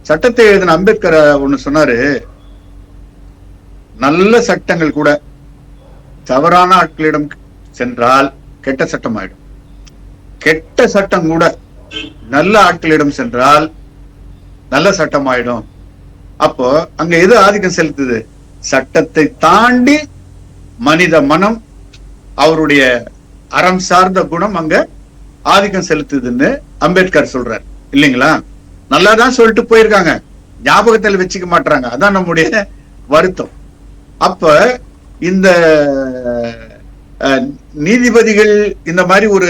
சட்டத்தை எழுதின அம்பேத்கர் ஒண்ணு சொன்னாரு, நல்ல சட்டங்கள் கூட தவறான ஆட்களிடம் சென்றால் கெட்ட சட்டம் ஆயிடும். கெட்ட சட்டம் கூட நல்ல ஆட்களிடம் சென்றால் நல்ல சட்டம் ஆயிடும். அப்போ அங்க எது ஆதிக்கம் செலுத்துது? சட்டத்தை தாண்டி மனித மனம், அவருடைய அறம் சார்ந்த குணம் அங்க ஆதிக்கம் செலுத்துதுன்னு அம்பேத்கர் சொல்றார் இல்லைங்களா? நல்லாதான் சொல்லிட்டு போயிருக்காங்க, ஞாபகத்தில் வச்சுக்க மாட்டாங்க. அதான் நம்முடைய வருத்தம். அப்ப இந்த நீதிபதிகள் இந்த மாதிரி ஒரு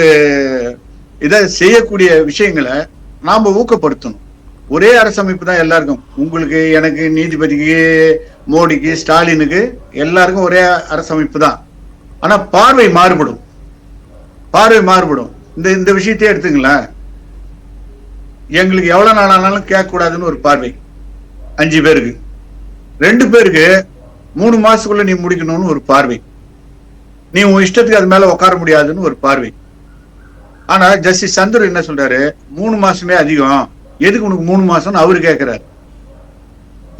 இதை செய்யக்கூடிய விஷயங்களை நாம ஊக்கப்படுத்தணும். ஒரே அரசமைப்பு தான் எல்லாருக்கும், உங்களுக்கு, எனக்கு, நீதிபதிக்கு, மோடிக்கு, ஸ்டாலினுக்கு, எல்லாருக்கும் ஒரே அரசமைப்பு தான். ஆனா பார்வை மாறுபடும். இந்த விஷயத்தையே எடுத்துங்களேன். எங்களுக்கு எவ்வளவு நாள் ஆனாலும் கேட்க கூடாதுன்னு ஒரு பார்வை 5 பேருக்கு, 2 பேருக்கு 3 மாசத்துக்குள்ள நீ முடிக்கணும்னு ஒரு பார்வை, நீ உன் இஷ்டத்துக்கு அது மேல உட்கார முடியாதுன்னு ஒரு பார்வை. ஆனா ஜஸ்டிஸ் சந்துரு என்ன சொல்றாரு? 3 மாசமே அதிகம், எதுக்கு உனக்கு 3 மாசம் அவரு கேட்கிறாரு.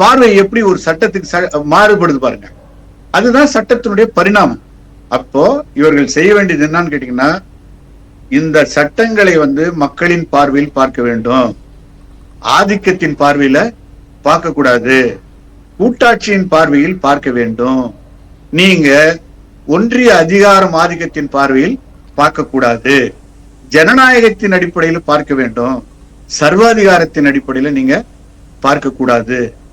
பார்வை எப்படி ஒரு சட்டத்துக்கு மாறுபடுது பாருங்க. அதுதான் சட்டத்தினுடைய பரிணாமம். அப்போ இவர்கள் செய்ய வேண்டியது என்னன்னு கேட்டீங்கன்னா, இந்த சட்டங்களை மக்களின் பார்வையில் பார்க்க வேண்டும், ஆதிக்கத்தின் பார்வையில பார்க்க கூடாது, கூட்டாட்சியின் பார்வையில் பார்க்க வேண்டும். நீங்க ஒன்றிய அதிகாரம் ஆதிக்கத்தின் பார்வையில் பார்க்க கூடாது, ஜனநாயகத்தின் அடிப்படையில் பார்க்க வேண்டும், சர்வாதிகாரத்தின் அடிப்படையில நீங்க பார்க்க கூடாது